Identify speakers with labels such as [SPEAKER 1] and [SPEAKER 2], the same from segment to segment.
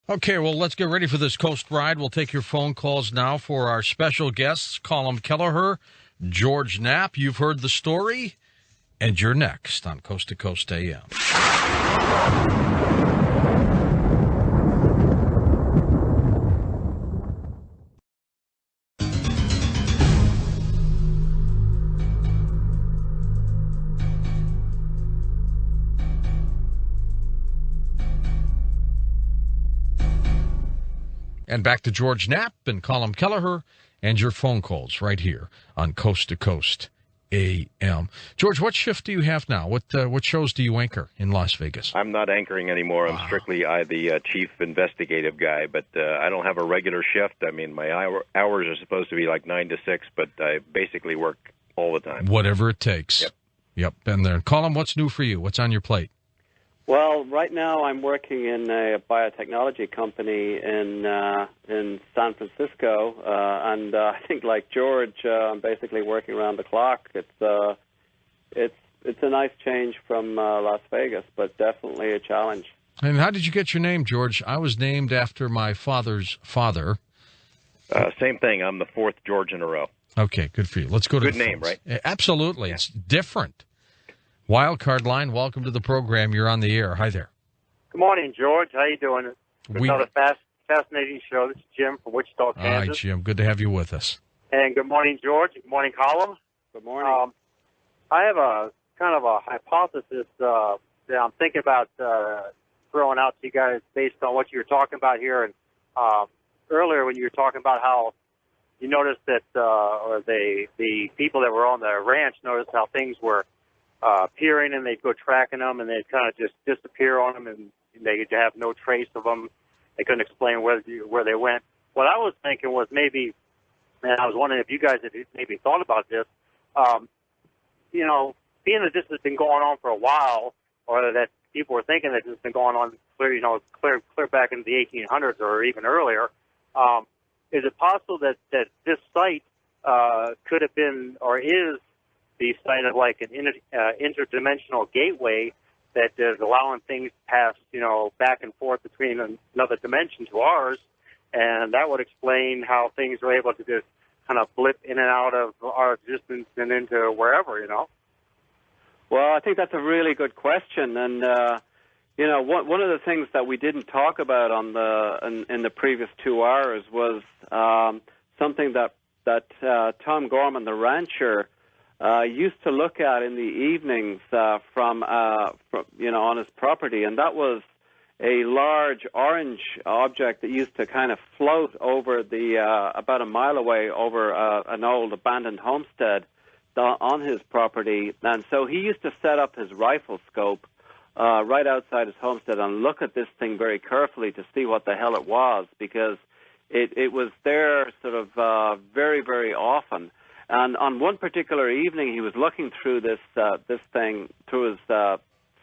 [SPEAKER 1] Okay, well, let's get ready for this coast ride. We'll take your phone calls now for our special guests, Colin Kelleher, George Knapp. You've heard the story, and you're next on Coast to Coast AM. And back to George Knapp and Colin Kelleher and your phone calls right here on Coast to Coast AM. George, what shift do you have now? What shows do you anchor in Las Vegas?
[SPEAKER 2] I'm not anchoring anymore. I'm strictly the chief investigative guy, but I don't have a regular shift. I mean, my hours are supposed to be like 9 to 6, but I basically work all the time.
[SPEAKER 1] Whatever it takes. Yep, been there. Colin, what's new for you? What's on your plate?
[SPEAKER 3] Well, right now I'm working in a biotechnology company in San Francisco, and I think like George, I'm basically working around the clock. It's a nice change from Las Vegas, but definitely a challenge.
[SPEAKER 1] And how did you get your name, George? I was named after my father's father.
[SPEAKER 2] Same thing. I'm the fourth George in a row.
[SPEAKER 1] Okay, good for you. Let's go to
[SPEAKER 2] good
[SPEAKER 1] the
[SPEAKER 2] name,
[SPEAKER 1] phones.
[SPEAKER 2] right?
[SPEAKER 1] Absolutely, it's different. Wildcard line, welcome to the program. You're on the air. Hi there.
[SPEAKER 4] Good morning, George. How you doing? Another fascinating show. This is Jim from Wichita, Kansas.
[SPEAKER 1] All right, Jim. Good to have you with us.
[SPEAKER 4] And good morning, George. Good morning, Colin.
[SPEAKER 3] Good morning.
[SPEAKER 4] I have a kind of a hypothesis that I'm thinking about throwing out to you guys based on what you were talking about here. And earlier when you were talking about how you noticed that, or the people that were on the ranch noticed how things were appearing, and they'd go tracking them, and they'd kind of just disappear on them, and they'd have no trace of them. They couldn't explain where they went. What I was thinking was maybe, and I was wondering if you guys had maybe thought about this, being that this has been going on for a while, or that people were thinking that this has been going on clear back into the 1800s or even earlier, is it possible that this site could have been or is the site of like an interdimensional gateway that is allowing things to pass, back and forth between another dimension to ours, and that would explain how things are able to just kind of blip in and out of our existence and into wherever,
[SPEAKER 3] Well, I think that's a really good question, and one of the things that we didn't talk about in the previous 2 hours was something that Tom Gorman, the rancher, used to look at in the evenings from on his property, and that was a large orange object that used to kind of float over about a mile away over an old abandoned homestead on his property. And so he used to set up his rifle scope right outside his homestead and look at this thing very carefully to see what the hell it was, because it was there sort of very, very often. And on one particular evening, he was looking through this thing, through his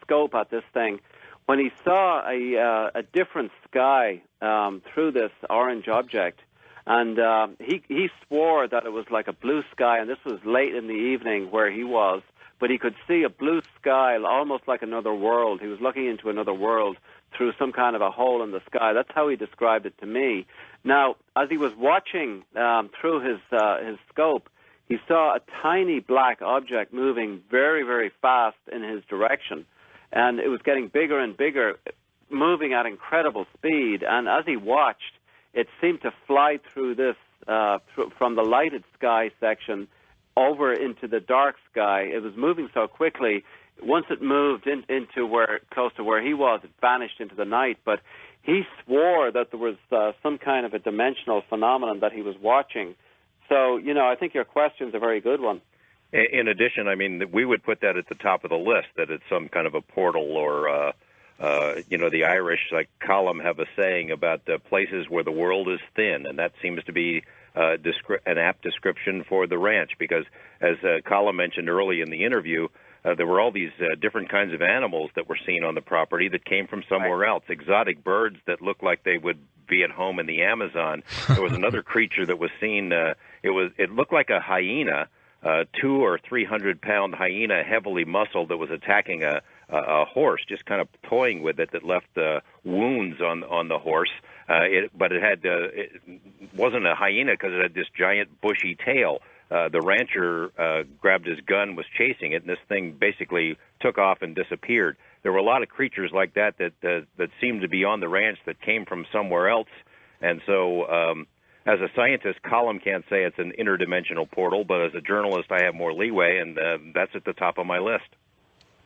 [SPEAKER 3] scope at this thing, when he saw a different sky through this orange object. And he swore that it was like a blue sky, and this was late in the evening where he was, but he could see a blue sky almost like another world. He was looking into another world through some kind of a hole in the sky. That's how he described it to me. Now, as he was watching through his scope, he saw a tiny black object moving very, very fast in his direction, and it was getting bigger and bigger, moving at incredible speed. And as he watched, it seemed to fly through this, from the lighted sky section over into the dark sky. It was moving so quickly. Once it moved into close to where he was, it vanished into the night. But he swore that there was some kind of a dimensional phenomenon that he was watching. So, I think your question's a very good one.
[SPEAKER 2] In addition, I mean, we would put that at the top of the list, that it's some kind of a portal or, the Irish, like Colum, have a saying about places where the world is thin, and that seems to be an apt description for the ranch, because as Colum mentioned early in the interview, there were all these different kinds of animals that were seen on the property that came from somewhere else, exotic birds that looked like they would be at home in the Amazon. There was another creature that was seen. It looked like a hyena, 200 or 300 pound hyena, heavily muscled, that was attacking a a horse, just kind of toying with it, that left wounds on the horse. But it wasn't a hyena because it had this giant bushy tail. The rancher grabbed his gun, was chasing it, and this thing basically took off and disappeared. There were a lot of creatures like that seemed to be on the ranch that came from somewhere else. And so as a scientist, Colum can't say it's an interdimensional portal, but as a journalist, I have more leeway, and that's at the top of my list.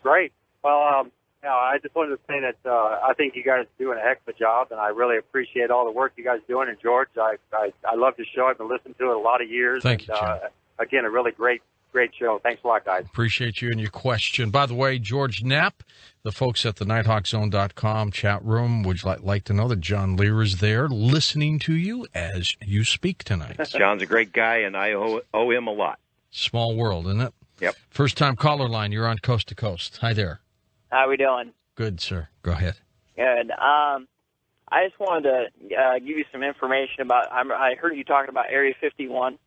[SPEAKER 4] Great. Well, I just wanted to say that I think you guys are doing a heck of a job, and I really appreciate all the work you guys are doing. And George, I love the show. I've been listening to it a lot of years.
[SPEAKER 1] Thank you, Jim.
[SPEAKER 4] Again, a really great show. Thanks a lot, guys.
[SPEAKER 1] Appreciate you and your question. By the way, George Knapp, the folks at the NighthawkZone.com chat room would like to know that John Lear is there listening to you as you speak tonight.
[SPEAKER 2] John's a great guy, and I owe him a lot.
[SPEAKER 1] Small world, isn't it?
[SPEAKER 2] Yep.
[SPEAKER 1] First-time caller line. You're on Coast to Coast. Hi there.
[SPEAKER 5] How we doing?
[SPEAKER 1] Good, sir. Go ahead.
[SPEAKER 5] Good. I just wanted to give you some information about. I heard you talking about Area 51,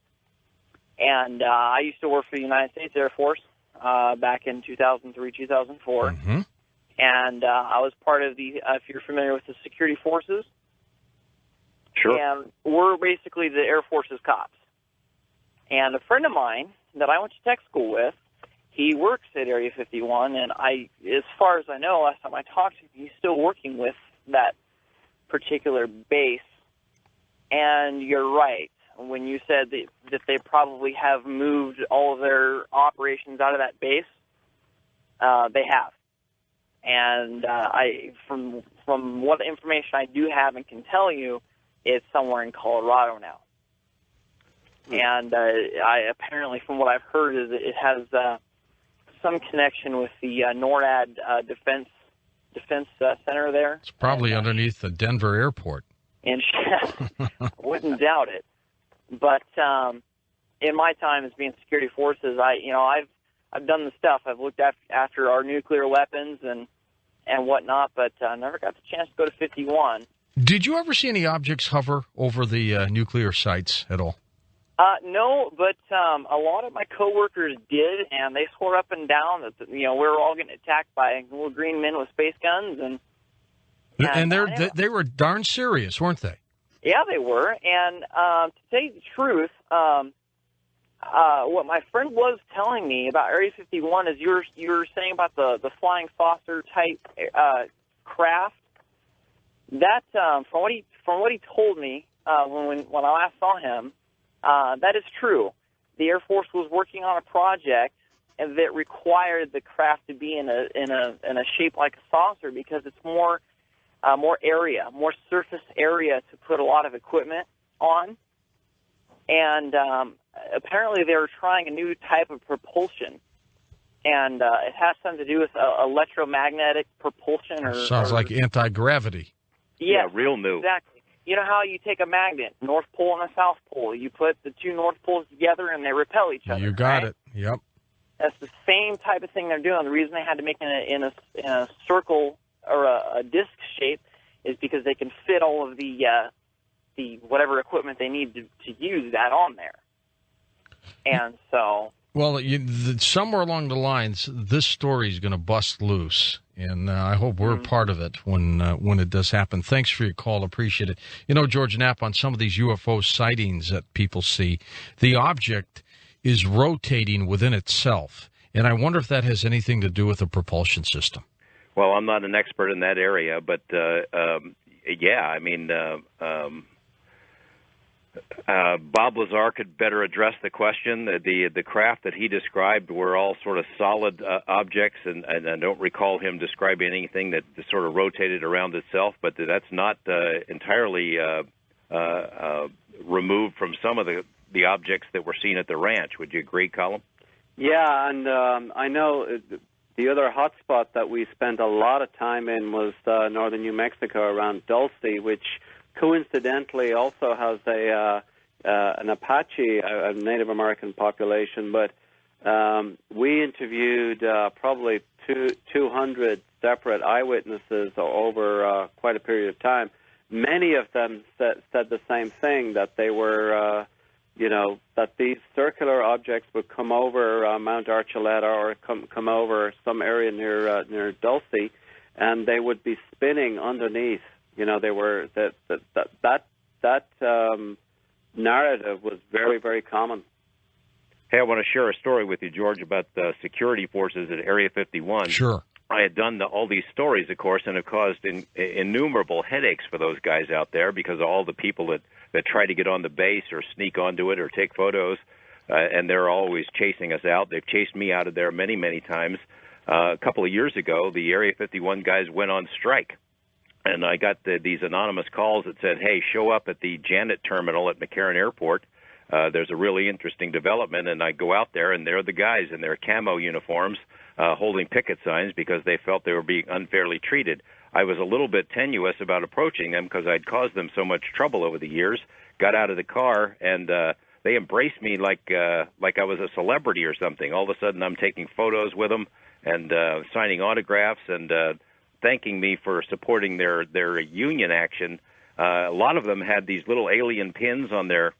[SPEAKER 5] and I used to work for the United States Air Force back in 2003, 2004,
[SPEAKER 1] Mm-hmm.
[SPEAKER 5] and I was part of the. If you're familiar with the security forces,
[SPEAKER 2] Sure.
[SPEAKER 5] and we're basically the Air Force's cops. And a friend of mine that I went to tech school with, he works at Area 51, and as far as I know, last time I talked to him, he's still working with that particular base. And you're right when you said that they probably have moved all of their operations out of that base. They have, and from what information I do have and can tell you, it's somewhere in Colorado now. And I apparently, from what I've heard, is it has some connection with the NORAD defense center there.
[SPEAKER 1] It's probably underneath the Denver airport.
[SPEAKER 5] And wouldn't doubt it. But in my time as being security forces, I've done the stuff. I've looked after our nuclear weapons and whatnot, but never got the chance to go to 51.
[SPEAKER 1] Did you ever see any objects hover over the nuclear sites at all?
[SPEAKER 5] No, but a lot of my coworkers did, and they swore up and down that we were all getting attacked by little green men with space guns, and
[SPEAKER 1] they were darn serious, weren't they?
[SPEAKER 5] Yeah, they were. And to tell you the truth, what my friend was telling me about Area 51 is you're saying about the flying saucer type craft. That from what he told me when I last saw him. That is true. The Air Force was working on a project that required the craft to be in a shape like a saucer because it's more area, more surface area to put a lot of equipment on. And apparently they were trying a new type of propulsion, and it has something to do with electromagnetic propulsion.
[SPEAKER 1] Sounds like anti-gravity.
[SPEAKER 5] Yeah,
[SPEAKER 2] real new.
[SPEAKER 5] Exactly. You know how you take a magnet, North Pole and a South Pole. You put the two North Poles together and they repel each other.
[SPEAKER 1] You got
[SPEAKER 5] right?
[SPEAKER 1] it. Yep.
[SPEAKER 5] That's the same type of thing they're doing. The reason they had to make it in a circle or a disc shape is because they can fit all of the whatever equipment they need to use that on there. And so...
[SPEAKER 1] Well, somewhere along the lines, this story is going to bust loose, and I hope we're part of it when it does happen. Thanks for your call. Appreciate it. You know, George Knapp, on some of these UFO sightings that people see, the object is rotating within itself, and I wonder if that has anything to do with the propulsion system.
[SPEAKER 2] Well, I'm not an expert in that area, but yeah, I mean... Bob Lazar could better address the question. The craft that he described were all sort of solid objects, and I don't recall him describing anything that sort of rotated around itself, but that's not entirely removed from some of the objects that were seen at the ranch. Would you agree, Colum?
[SPEAKER 3] Yeah, and I know the other hotspot that we spent a lot of time in was northern New Mexico around Dulce, which coincidentally also has an Apache, a Native American population, but we interviewed probably 200 separate eyewitnesses over quite a period of time. Many of them said the same thing, that they were that these circular objects would come over Mount Archuleta or come over some area near Dulce, and they would be spinning underneath. They were that narrative was very, very common.
[SPEAKER 2] Hey, I want to share a story with you, George, about the security forces at Area 51.
[SPEAKER 1] Sure.
[SPEAKER 2] I had done all these stories, of course, and it caused innumerable headaches for those guys out there because of all the people that try to get on the base or sneak onto it or take photos, and they're always chasing us out. They've chased me out of there many, many times. A couple of years ago, the Area 51 guys went on strike, and I got these anonymous calls that said, hey, show up at the Janet terminal at McCarran Airport. There's a really interesting development, and I go out there, and they're the guys in their camo uniforms holding picket signs because they felt they were being unfairly treated. I was a little bit tenuous about approaching them because I'd caused them so much trouble over the years, got out of the car, and they embraced me like I was a celebrity or something. All of a sudden, I'm taking photos with them and signing autographs and thanking me for supporting their union action. A lot of them had these little alien pins on their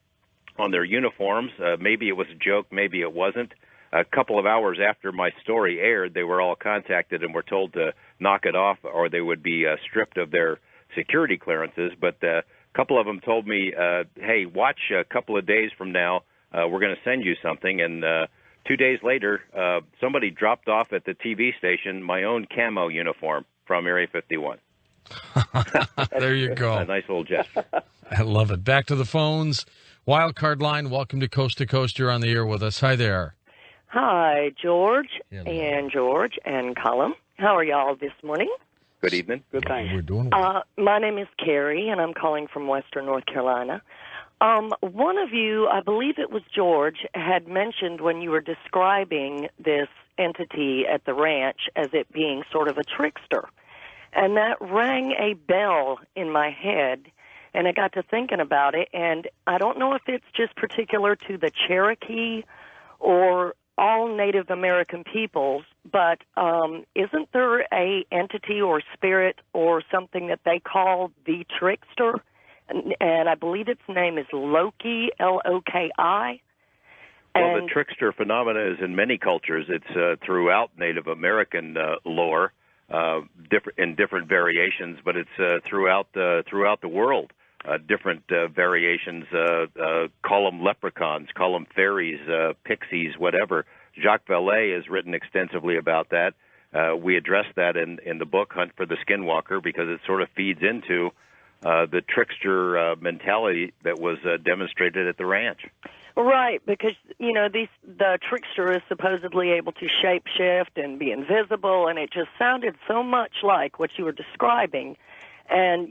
[SPEAKER 2] uniforms. Maybe it was a joke, maybe it wasn't. A couple of hours after my story aired, they were all contacted and were told to knock it off or they would be stripped of their security clearances. But a couple of them told me, hey, watch a couple of days from now. We're going to send you something. And 2 days later, somebody dropped off at the TV station my own camo uniform from Area 51.
[SPEAKER 1] There you go.
[SPEAKER 2] A nice little gesture.
[SPEAKER 1] I love it. Back to the phones. Wildcard line, welcome to Coast. You're on the air with us. Hi there.
[SPEAKER 6] Hi, George.
[SPEAKER 1] Hello.
[SPEAKER 6] And George and Colin. How are y'all this morning?
[SPEAKER 2] Good evening.
[SPEAKER 3] Good, thanks.
[SPEAKER 1] We're doing well.
[SPEAKER 6] My name is Carrie, and I'm calling from Western North Carolina. One of you, I believe it was George, had mentioned when you were describing this entity at the ranch as it being sort of a trickster. And that rang a bell in my head, and I got to thinking about it, and I don't know if it's just particular to the Cherokee or all Native American peoples, but isn't there a entity or spirit or something that they call the trickster? And I believe its name is Loki, L-O-K-I.
[SPEAKER 2] Well, the trickster phenomena is in many cultures. It's throughout Native American lore, in different variations, but it's throughout the world. Different variations, call them leprechauns, call them fairies, pixies, whatever. Jacques Vallée has written extensively about that. We address that in the book, Hunt for the Skinwalker, because it sort of feeds into the trickster mentality that was demonstrated at the ranch.
[SPEAKER 6] Right, because, the trickster is supposedly able to shapeshift and be invisible, and it just sounded so much like what you were describing. And,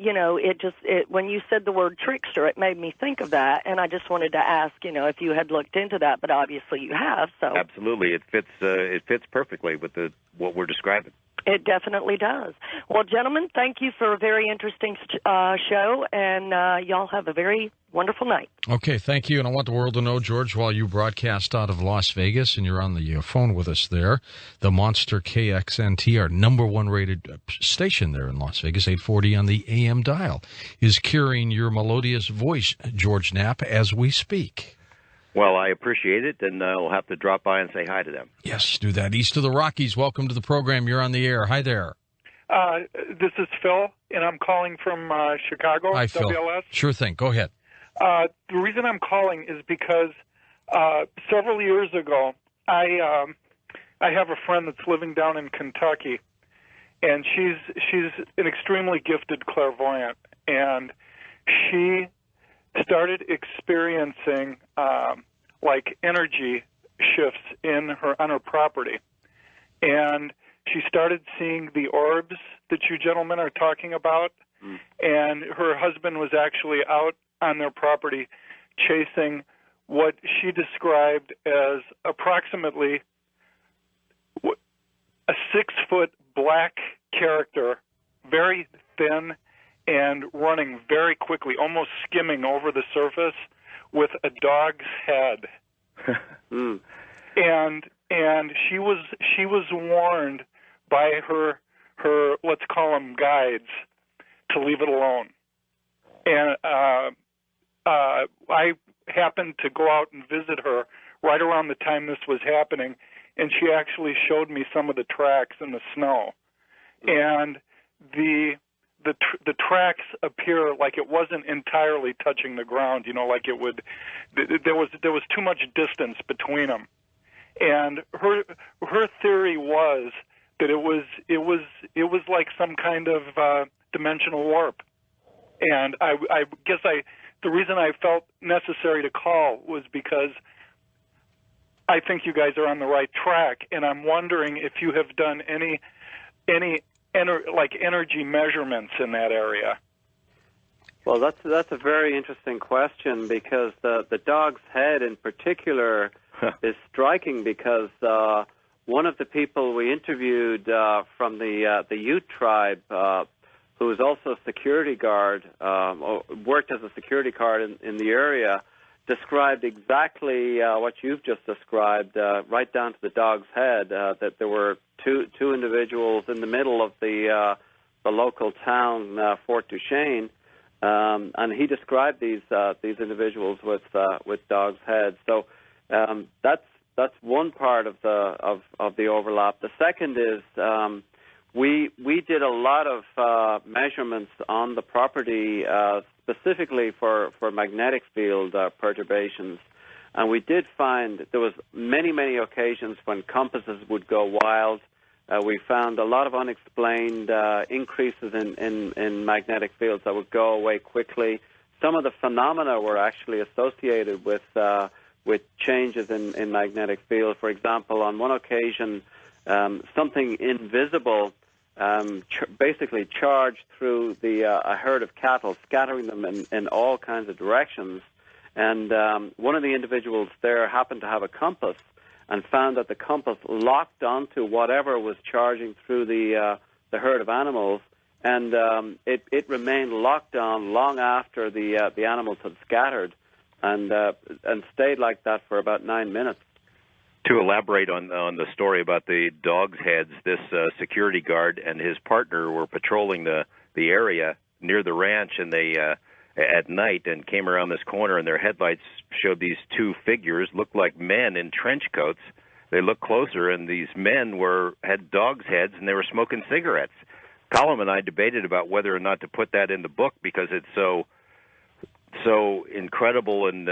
[SPEAKER 6] when you said the word trickster, it made me think of that, and I just wanted to ask, if you had looked into that, but obviously you have, so.
[SPEAKER 2] Absolutely. It fits perfectly with what we're describing.
[SPEAKER 6] It definitely does. Well, gentlemen, thank you for a very interesting show, and y'all have a very wonderful night.
[SPEAKER 1] Okay, thank you. And I want the world to know, George, while you broadcast out of Las Vegas and you're on the phone with us there, the Monster KXNT, our number one rated station there in Las Vegas, 840 on the AM dial, is carrying your melodious voice, George Knapp, as we speak.
[SPEAKER 2] Well, I appreciate it, and I'll have to drop by and say hi to them.
[SPEAKER 1] Yes, do that. East of the Rockies, welcome to the program. You're on the air. Hi there.
[SPEAKER 7] This is Phil, and I'm calling from Chicago,
[SPEAKER 1] Hi, Phil.
[SPEAKER 7] WLS.
[SPEAKER 1] Sure thing. Go ahead.
[SPEAKER 7] The reason I'm calling is because several years ago, I have a friend that's living down in Kentucky, and she's an extremely gifted clairvoyant, and she started experiencing like energy shifts on her property, and she started seeing the orbs that you gentlemen are talking about. And her husband was actually out on their property chasing what she described as approximately a 6-foot black character, very thin and running very quickly, almost skimming over the surface with a dog's head. And she was warned by her let's call them guides to leave it alone. And I happened to go out and visit her right around the time this was happening, and she actually showed me some of the tracks in the snow. And the tracks appear like it wasn't entirely touching the ground, like it would. There was too much distance between them, and her theory was that it was like some kind of dimensional warp. And I guess the reason I felt necessary to call was because I think you guys are on the right track, and I'm wondering if you have done any energy measurements in that area.
[SPEAKER 3] Well, that's a very interesting question, because the dog's head in particular is striking, because one of the people we interviewed from the Ute tribe, who was also a security guard, or worked as a security guard in the area, described exactly what you've just described, right down to the dog's head, that there were two individuals in the middle of the local town, Fort Duchesne, and he described these individuals with dogs' heads. So that's one part of the overlap. The second is we did a lot of measurements on the property, specifically for magnetic field perturbations, and we did find there was many occasions when compasses would go wild. We found a lot of unexplained increases in magnetic fields that would go away quickly. Some of the phenomena were actually associated with changes in magnetic field. For example, on one occasion, something invisible basically charged through a herd of cattle, scattering them in all kinds of directions. And one of the individuals there happened to have a compass, and found that the compass locked onto whatever was charging through the herd of animals, and it remained locked on long after the animals had scattered, and stayed like that for about 9 minutes.
[SPEAKER 2] To elaborate on the story about the dog's heads, this security guard and his partner were patrolling the area near the ranch, and they at night, and came around this corner, and their headlights showed these two figures, looked like men in trench coats. They looked closer, and these men had dogs' heads, and they were smoking cigarettes. Colum and I debated about whether or not to put that in the book, because it's so incredible and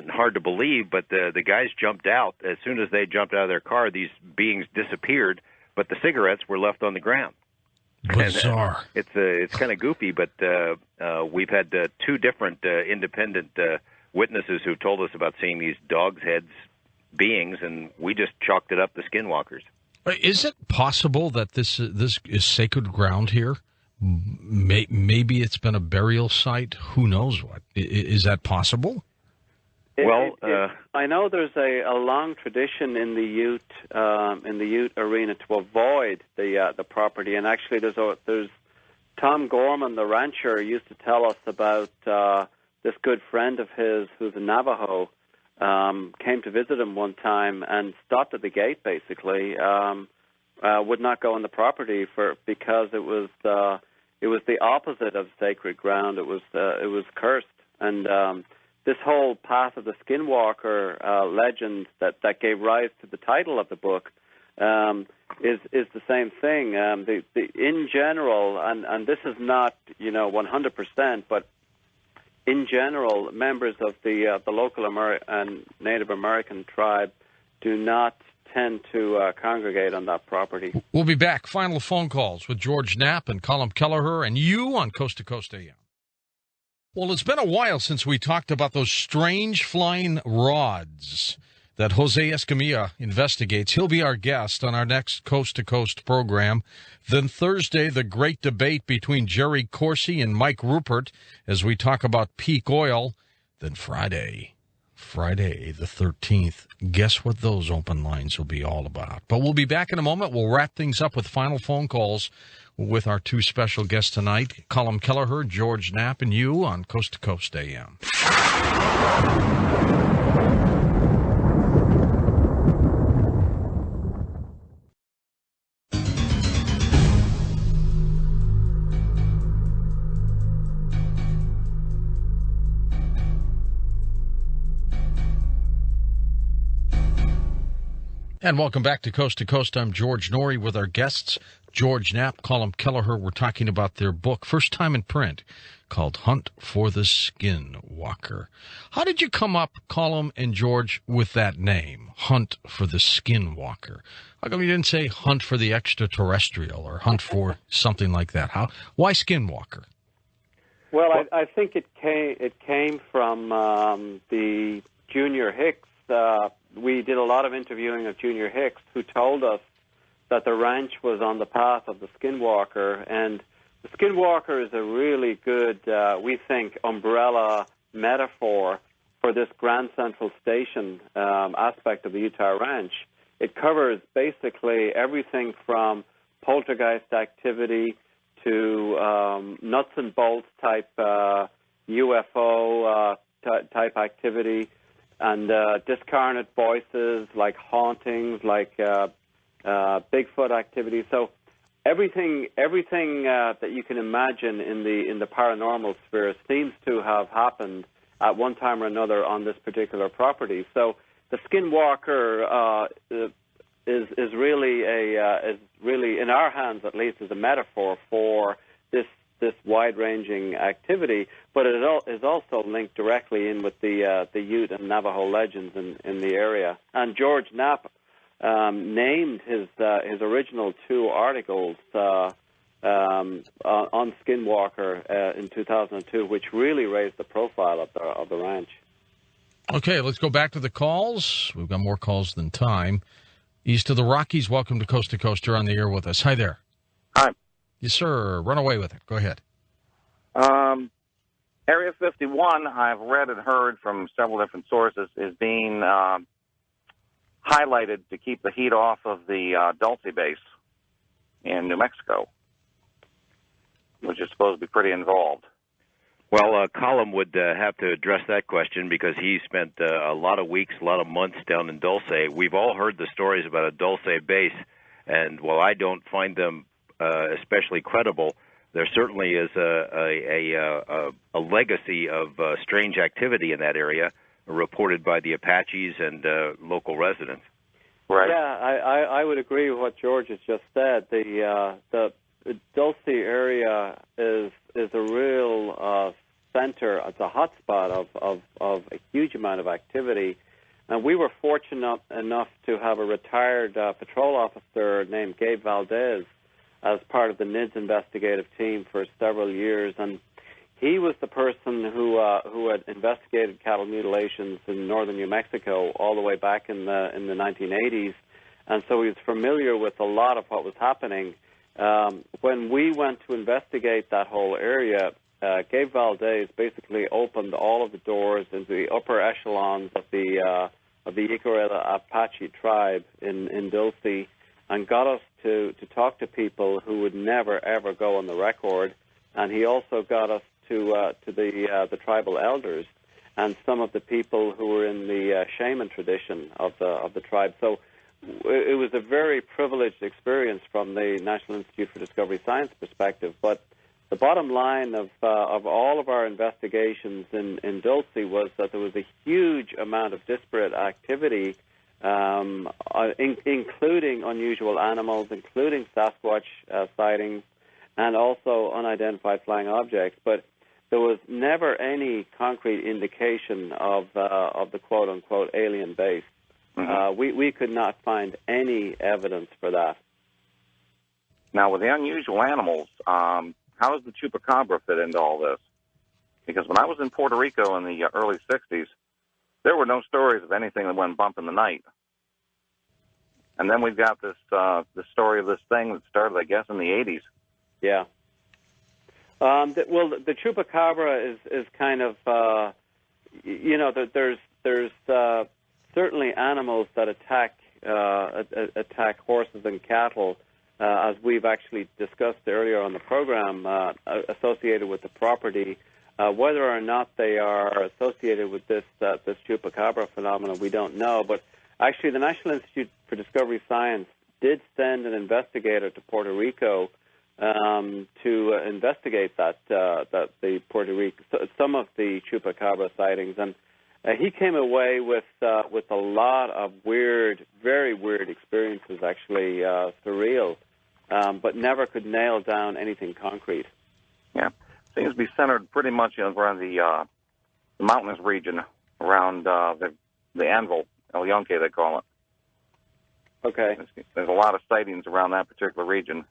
[SPEAKER 2] hard to believe. But the guys jumped out. As soon as they jumped out of their car, these beings disappeared, but the cigarettes were left on the ground.
[SPEAKER 1] Bizarre.
[SPEAKER 2] And, it's kind of goofy, but we've had two different independent witnesses who told us about seeing these dogs' heads beings, and we just chalked it up to skinwalkers.
[SPEAKER 1] Is it possible that this is sacred ground here? Maybe it's been a burial site. Who knows what? Is that possible?
[SPEAKER 3] I know there's a long tradition in the Ute arena to avoid the property, and actually there's Tom Gorman, the rancher, used to tell us about this good friend of his who's a Navajo. Came to visit him one time and stopped at the gate. Basically, would not go on the property because it was the opposite of sacred ground. It was cursed, and this whole path of the Skinwalker legend that gave rise to the title of the book is the same thing. In general, and this is not 100%, but in general, members of the local Native American tribe do not tend to congregate on that property.
[SPEAKER 1] We'll be back. Final phone calls with George Knapp and Colum Kelleher and you on Coast to Coast AM. Well, it's been a while since we talked about those strange flying rods that Jose Escamilla investigates. He'll be our guest on our next Coast to Coast program. Then Thursday, the great debate between Jerry Corsi and Mike Rupert as we talk about peak oil. Then Friday the 13th, guess what those open lines will be all about. But we'll be back in a moment. We'll wrap things up with final phone calls with our two special guests tonight, Colum Kelleher, George Knapp, and you on Coast to Coast AM. And welcome back to Coast. I'm George Norrie with our guests, George Knapp, Colum Kelleher. We're talking about their book, first time in print, called Hunt for the Skinwalker. How did you come up, Colum and George, with that name, Hunt for the Skinwalker? How come you didn't say Hunt for the Extraterrestrial or Hunt for something like that? Why Skinwalker?
[SPEAKER 3] Well, I think it came from the Junior Hicks. We did a lot of interviewing of Junior Hicks, who told us that the ranch was on the path of the Skinwalker, and the Skinwalker is a really good, we think, umbrella metaphor for this Grand Central Station aspect of the Utah Ranch. It covers basically everything from poltergeist activity to nuts and bolts type UFO type activity, and discarnate voices like hauntings, like Bigfoot activity. So everything that you can imagine in the paranormal sphere seems to have happened at one time or another on this particular property. So the Skinwalker is really in our hands, at least, as a metaphor for this wide-ranging activity, but it is also linked directly in with the Ute and Navajo legends in the area. And George Knapp named his original 2 articles on Skinwalker in 2002, which really raised the profile of the ranch.
[SPEAKER 1] Okay, let's go back to the calls. We've got more calls than time. East of the Rockies, welcome to Coast. You're on the air with us. Hi there.
[SPEAKER 8] Hi.
[SPEAKER 1] Yes, sir. Run away with it. Go ahead.
[SPEAKER 8] Area 51, I've read and heard from several different sources, is being highlighted to keep the heat off of the Dulce base in New Mexico, which is supposed to be pretty involved.
[SPEAKER 2] Well, Colum would have to address that question because he spent a lot of weeks, a lot of months down in Dulce. We've all heard the stories about a Dulce base, and while I don't find them especially credible, there certainly is a legacy of strange activity in that area reported by the Apaches and local residents.
[SPEAKER 8] Right.
[SPEAKER 3] Yeah, I would agree with what George has just said. The Dulce area is a real center. It's a hotspot of a huge amount of activity. And we were fortunate enough to have a retired patrol officer named Gabe Valdez as part of the NIDS investigative team for several years. And he was the person who had investigated cattle mutilations in northern New Mexico all the way back in the 1980s. And so he was familiar with a lot of what was happening. When we went to investigate that whole area, Gabe Valdez basically opened all of the doors into the upper echelons of the Icareta Apache tribe in Dulce, and got us to talk to people who would never ever go on the record. And he also got us to the tribal elders and some of the people who were in the shaman tradition of the tribe. So it was a very privileged experience from the National Institute for Discovery Science perspective. But the bottom line of all of our investigations in Dulce was that there was a huge amount of disparate activity, including unusual animals, including Sasquatch sightings, and also unidentified flying objects. But there was never any concrete indication of the quote-unquote alien base.
[SPEAKER 8] Mm-hmm.
[SPEAKER 3] We could not find any evidence for that.
[SPEAKER 8] Now, with the unusual animals, how does the chupacabra fit into all this? Because when I was in Puerto Rico in the early 60s, there were no stories of anything that went bump in the night. And then we've got this the story of this thing that started, I guess, in the 80s.
[SPEAKER 3] Yeah. The chupacabra is kind of, there's certainly animals that attack horses and cattle, as we've actually discussed earlier on the program, associated with the property. Whether or not they are associated with this chupacabra phenomenon, we don't know. But actually, the National Institute for Discovery Science did send an investigator to Puerto Rico to investigate some of the chupacabra sightings, and he came away with a lot of weird, very weird experiences, actually surreal, but never could nail down anything concrete.
[SPEAKER 8] Yeah, seems to be centered pretty much around the mountainous region, around the Anvil, El Yunque, they call it.
[SPEAKER 3] Okay.
[SPEAKER 8] There's a lot of sightings around that particular region.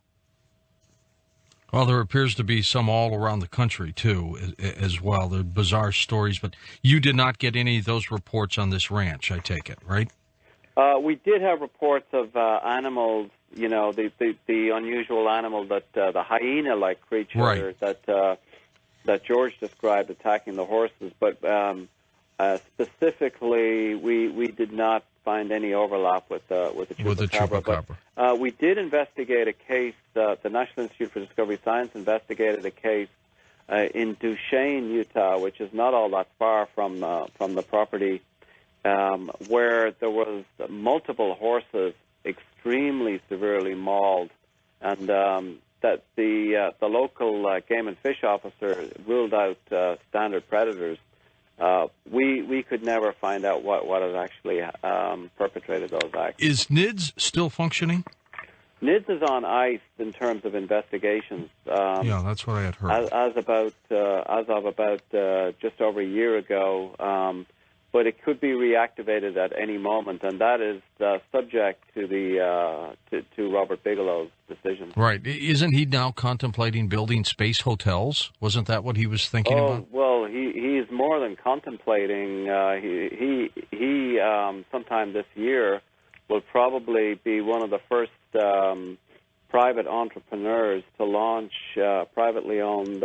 [SPEAKER 1] Well, there appears to be some all around the country, too, as well. They're bizarre stories, but you did not get any of those reports on this ranch, I take it, right?
[SPEAKER 3] We did have reports of animals, you know, the unusual animal, that the hyena-like creature
[SPEAKER 1] right.
[SPEAKER 3] that George described attacking the horses, but specifically we did not find any overlap with the chupacabra. But we did investigate a case. The National Institute for Discovery Science investigated a case in Duchesne, Utah, which is not all that far from the property, where there was multiple horses extremely severely mauled, and that the local game and fish officer ruled out standard predators. We could never find out what had actually perpetrated those acts.
[SPEAKER 1] Is NIDS still functioning?
[SPEAKER 3] NIDS is on ice in terms of investigations.
[SPEAKER 1] Yeah, that's what I had heard.
[SPEAKER 3] As of about just over a year ago, but it could be reactivated at any moment, and that is subject to to Robert Bigelow's decision.
[SPEAKER 1] Right. Isn't he now contemplating building space hotels? Wasn't that what he was thinking about?
[SPEAKER 3] Well, he is more than contemplating. He sometime this year will probably be one of the first private entrepreneurs to launch a privately owned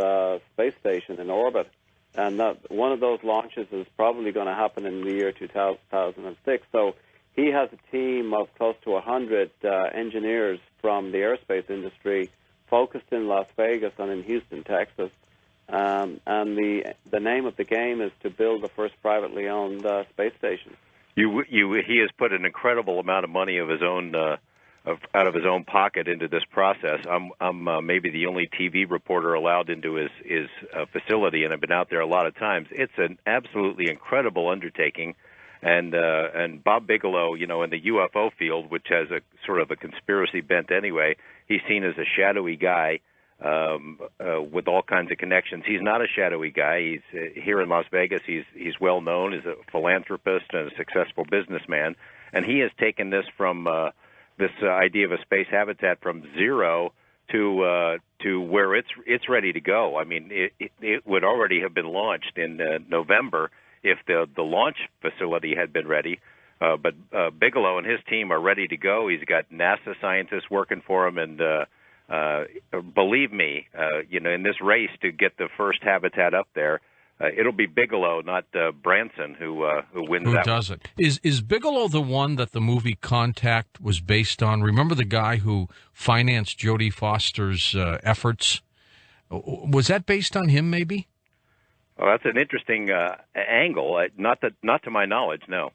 [SPEAKER 3] space station in orbit. And one of those launches is probably going to happen in the year 2006. So he has a team of close to 100 engineers from the aerospace industry focused in Las Vegas and in Houston, Texas. And the name of the game is to build the first privately owned space station.
[SPEAKER 2] He has put an incredible amount of money of his own out of his own pocket into this process. I'm maybe the only TV reporter allowed into his facility, and I've been out there a lot of times. It's an absolutely incredible undertaking, and Bob Bigelow, you know, in the UFO field, which has a sort of a conspiracy bent anyway, he's seen as a shadowy guy with all kinds of connections. He's not a shadowy guy. He's here in Las Vegas. He's well known as a philanthropist and a successful businessman, and he has taken this from this idea of a space habitat from zero to where it's ready to go. I mean, it would already have been launched in November if the launch facility had been ready. But Bigelow and his team are ready to go. He's got NASA scientists working for him, and believe me, you know, in this race to get the first habitat up there, it'll be Bigelow, not Branson, who wins that.
[SPEAKER 1] Who does it? Is Bigelow the one that the movie Contact was based on? Remember the guy who financed Jodie Foster's efforts? Was that based on him, maybe?
[SPEAKER 2] Well, that's an interesting angle. Not to my knowledge, no.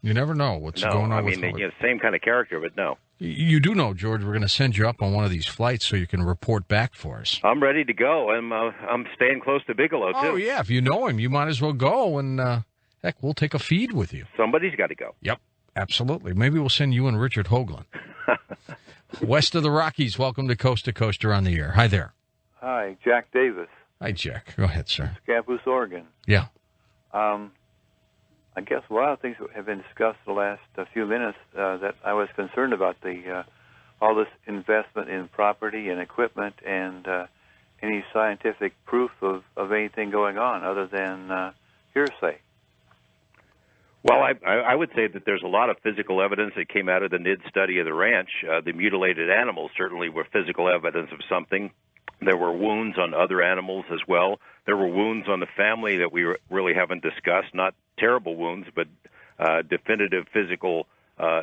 [SPEAKER 1] You never know what's going on.
[SPEAKER 2] I mean, you know, same kind of character, but no.
[SPEAKER 1] You do know, George, we're going to send you up on one of these flights so you can report back for us.
[SPEAKER 2] I'm ready to go. I'm staying close to Bigelow, too.
[SPEAKER 1] Oh, yeah. If you know him, you might as well go, and heck, we'll take a feed with you.
[SPEAKER 2] Somebody's got to go.
[SPEAKER 1] Yep, absolutely. Maybe we'll send you and Richard Hoagland. West of the Rockies, welcome to Coast You're on the air. Hi there.
[SPEAKER 9] Hi, Jack Davis.
[SPEAKER 1] Hi, Jack. Go ahead, sir.
[SPEAKER 9] Scappoose, Oregon.
[SPEAKER 1] Yeah.
[SPEAKER 9] I guess a lot of things have been discussed the last few minutes that I was concerned about, all this investment in property and equipment and any scientific proof of anything going on other than hearsay.
[SPEAKER 2] Well, I would say that there's a lot of physical evidence that came out of the NID study of the ranch. The mutilated animals certainly were physical evidence of something. There were wounds on other animals as well. There were wounds on the family that we really haven't discussed, not terrible wounds, but definitive physical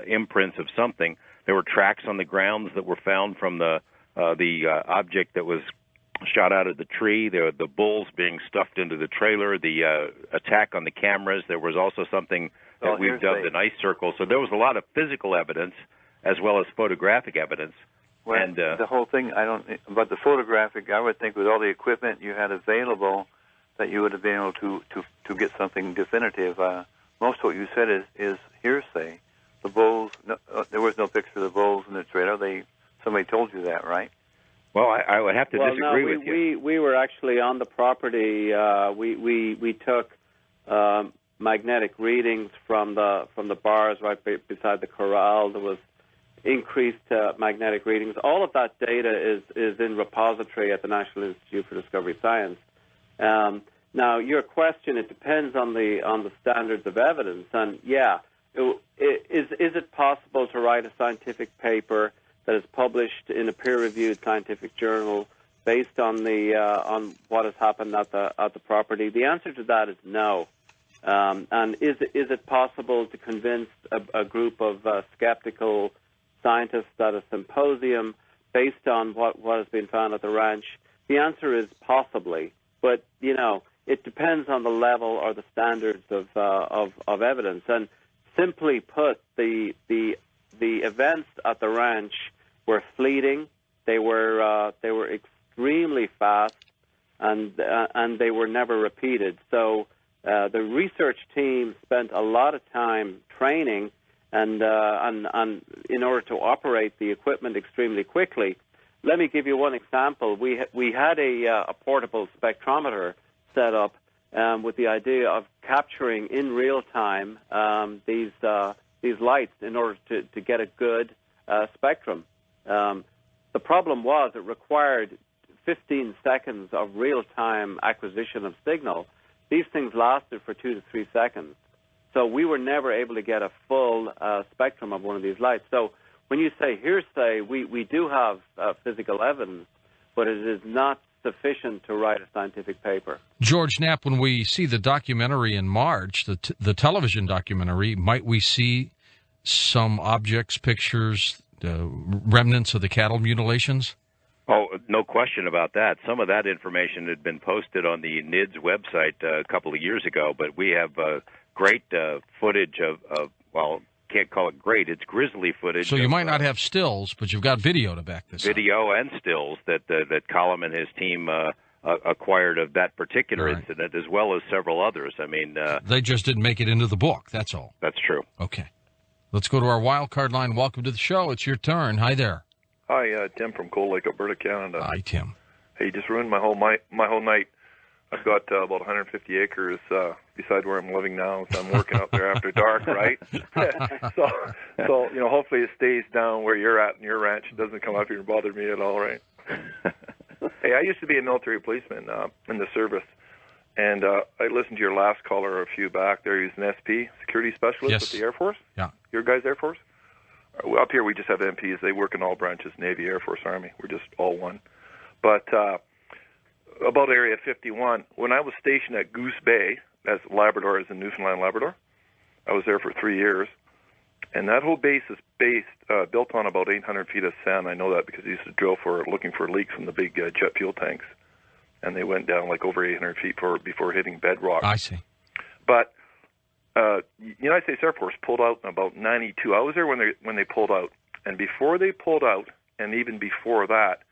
[SPEAKER 2] imprints of something. There were tracks on the grounds that were found from the object that was shot out of the tree. The bulls being stuffed into the trailer, the attack on the cameras. There was also something that we've dubbed an ice circle. So there was a lot of physical evidence as well as photographic evidence.
[SPEAKER 9] Well, and the whole thing, but the photographic, I would think with all the equipment you had available, that you would have been able to get something definitive. Most of what you said is hearsay. The bulls, there was no picture of the bulls in the trailer. Somebody told you that, right?
[SPEAKER 2] Well, I would have to disagree with you.
[SPEAKER 3] We were actually on the property. We took magnetic readings from the bars right beside the corral. There was increased magnetic readings. All of that data is in repository at the National Institute for Discovery Science. Now, your question, it depends on the standards of evidence. And, yeah, is it possible to write a scientific paper that is published in a peer-reviewed scientific journal based on on what has happened at the property? The answer to that is no. And is it possible to convince a group of skeptical scientists at a symposium based on what has been found at the ranch? The answer is possibly, but it depends on the level or the standards of evidence. And simply put, the events at the ranch were fleeting. They were extremely fast, and they were never repeated. So the research team spent a lot of time training and in order to operate the equipment extremely quickly. Let me give you one example. We had a portable spectrometer set up with the idea of capturing in real time these lights in order to get a good spectrum. The problem was it required 15 seconds of real-time acquisition of signal. These things lasted for 2 to 3 seconds. So we were never able to get a full spectrum of one of these lights. So when you say hearsay, we do have physical evidence, but it is not sufficient to write a scientific paper.
[SPEAKER 1] George Knapp, when we see the documentary in March, the television documentary, might we see some objects, pictures, remnants of the cattle mutilations?
[SPEAKER 2] Oh, no question about that. Some of that information had been posted on the NIDS website a couple of years ago, but we have great footage of, well, can't call it great, it's grisly footage.
[SPEAKER 1] So you might not have stills, but you've got video to back this up.
[SPEAKER 2] Video and stills that Colum and his team acquired of that particular incident, as well as several others. I mean,
[SPEAKER 1] they just didn't make it into the book, that's all.
[SPEAKER 2] That's true.
[SPEAKER 1] Okay. Let's go to our wild card line. Welcome to the show. It's your turn. Hi there.
[SPEAKER 10] Hi, Tim from Cold Lake, Alberta, Canada.
[SPEAKER 1] Hi, Tim.
[SPEAKER 10] Hey, you just ruined my whole night. I've got about 150 acres beside where I'm living now, so I'm working out there after dark, right? so hopefully it stays down where you're at in your ranch. It doesn't come up here and bother me at all, right? Hey, I used to be a military policeman in the service, and I listened to your last caller a few back there. He's an SP, security specialist with the Air Force. Yeah. Your guys' Air Force? Up here we just have MPs. They work in all branches, Navy, Air Force, Army. We're just all one. But about Area 51, when I was stationed at Goose Bay, as Labrador, as in Newfoundland, Labrador, I was there for 3 years. And that whole base is built on about 800 feet of sand. I know that because I used to drill looking for leaks from the big jet fuel tanks. And they went down like over 800 feet before hitting bedrock.
[SPEAKER 1] I see.
[SPEAKER 10] But United States Air Force pulled out in about 92. I was there when they pulled out. And before they pulled out, and even before that,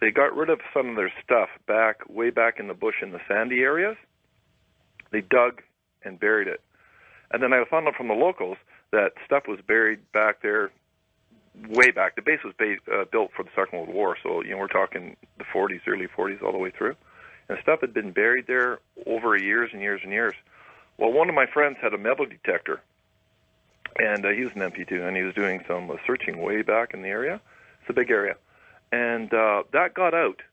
[SPEAKER 10] they got rid of some of their stuff way back in the bush in the sandy areas. They dug and buried it. And then I found out from the locals that stuff was buried back there way back. The base was built for the Second World War, so we're talking the 40s, early 40s, all the way through. And stuff had been buried there over years and years and years. Well, one of my friends had a metal detector, and he was an MP2, and he was doing some searching way back in the area. It's a big area. And that got out,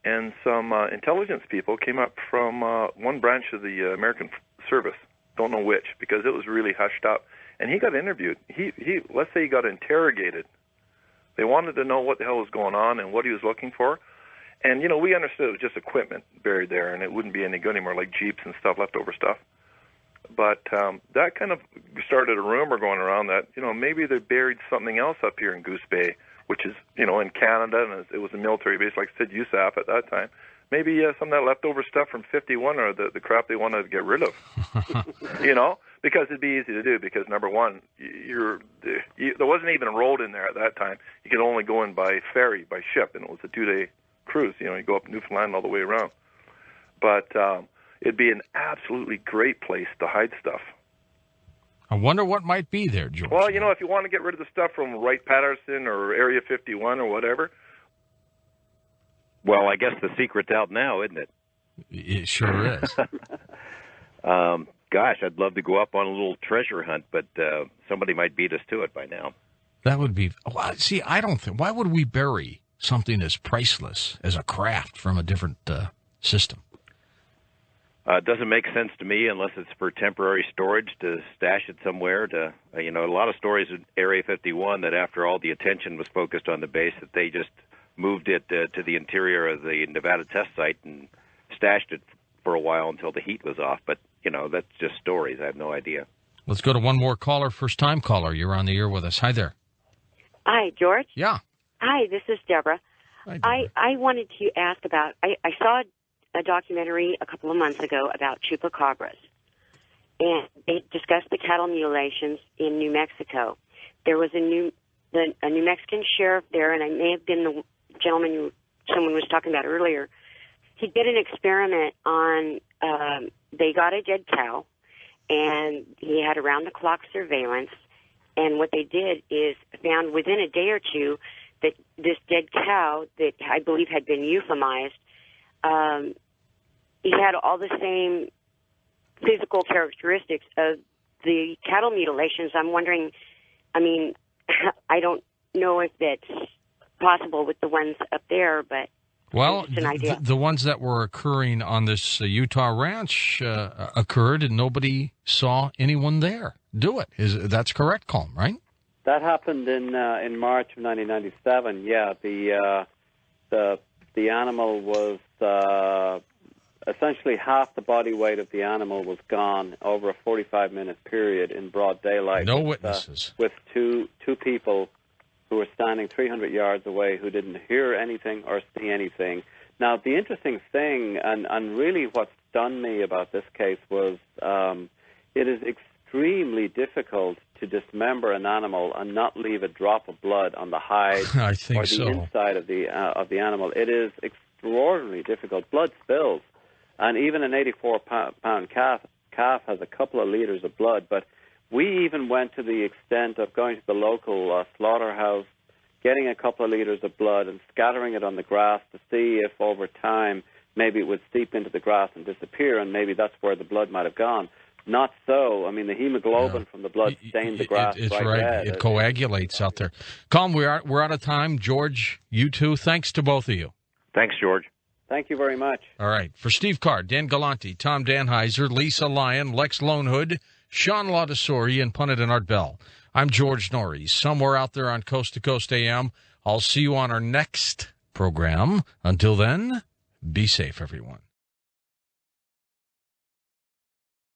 [SPEAKER 10] and some intelligence people came up from one branch of the American service, don't know which, because it was really hushed up. And he got interviewed. Let's say he got interrogated. They wanted to know what the hell was going on and what he was looking for. And, we understood it was just equipment buried there, and it wouldn't be any good anymore, like Jeeps and stuff, leftover stuff. But that kind of started a rumor going around that, maybe they buried something else up here in Goose Bay, which is, in Canada, and it was a military base, like I said, USAF at that time. Maybe some of that leftover stuff from 51 or the crap they wanted to get rid of, because it'd be easy to do because, number one, there wasn't even a road in there at that time. You could only go in by ferry, by ship, and it was a 2-day cruise. You go up Newfoundland all the way around. But it'd be an absolutely great place to hide stuff.
[SPEAKER 1] I wonder what might be there, George.
[SPEAKER 10] Well, you know, if you want to get rid of the stuff from Wright-Patterson or Area 51 or whatever.
[SPEAKER 2] Well, I guess the secret's out now, isn't it?
[SPEAKER 1] It sure is.
[SPEAKER 2] Gosh, I'd love to go up on a little treasure hunt, but somebody might beat us to it by now.
[SPEAKER 1] That would be... Well, see, I don't think... Why would we bury something as priceless as a craft from a different system?
[SPEAKER 2] It doesn't make sense to me unless it's for temporary storage to stash it somewhere. A lot of stories in Area 51 that after all the attention was focused on the base, that they just moved it to the interior of the Nevada test site and stashed it for a while until the heat was off. But, you know, that's just stories. I have no idea. Let's go to one more caller, first-time caller. You're on the air with us. Hi there.
[SPEAKER 11] Hi, George.
[SPEAKER 1] Yeah.
[SPEAKER 11] Hi, this is Deborah.
[SPEAKER 1] Hi, Deborah.
[SPEAKER 11] I wanted to ask about, I saw a documentary a couple of months ago about chupacabras, and they discussed the cattle mutilations in New Mexico. There was a New Mexican sheriff there, and I may have been the gentleman someone was talking about earlier. He did an experiment on, they got a dead cow, and he had around-the-clock surveillance, and what they did is found within a day or two that this dead cow that I believe had been euphemized, he had all the same physical characteristics of the cattle mutilations. I'm wondering, I mean, I don't know if that's possible with the ones up there, but
[SPEAKER 1] well,
[SPEAKER 11] it's an idea.
[SPEAKER 1] The ones that were occurring on this Utah ranch occurred, and nobody saw anyone there do it. That's correct, Colm, right?
[SPEAKER 3] That happened in March of 1997. Yeah, the animal was essentially half the body weight of the animal was gone over a 45-minute period in broad daylight.
[SPEAKER 1] No witnesses.
[SPEAKER 3] With two people who were standing 300 yards away who didn't hear anything or see anything. Now, the interesting thing, and really what stunned me about this case was it is extremely difficult to dismember an animal and not leave a drop of blood on the hide
[SPEAKER 1] I think
[SPEAKER 3] or the
[SPEAKER 1] so.
[SPEAKER 3] inside of the animal. It is extraordinarily difficult. Blood spills, and even an 84-pound calf has a couple of liters of blood. But we even went to the extent of going to the local slaughterhouse, getting a couple of liters of blood and scattering it on the grass to see if over time maybe it would seep into the grass and disappear, and maybe that's where the blood might have gone. Not so. I mean, the hemoglobin from the blood stained the grass.
[SPEAKER 1] It's
[SPEAKER 3] bright
[SPEAKER 1] right.
[SPEAKER 3] red.
[SPEAKER 1] It coagulates out there. Colm, we're out of time. George, you too. Thanks to both of you.
[SPEAKER 2] Thanks, George.
[SPEAKER 3] Thank you very much.
[SPEAKER 1] All right. For Steve Carr, Dan Galante, Tom Danheiser, Lisa Lyon, Lex Lonehood, Sean Laudasori, and Punit and Art Bell, I'm George Norrie. Somewhere out there on Coast to Coast AM. I'll see you on our next program. Until then, be safe, everyone.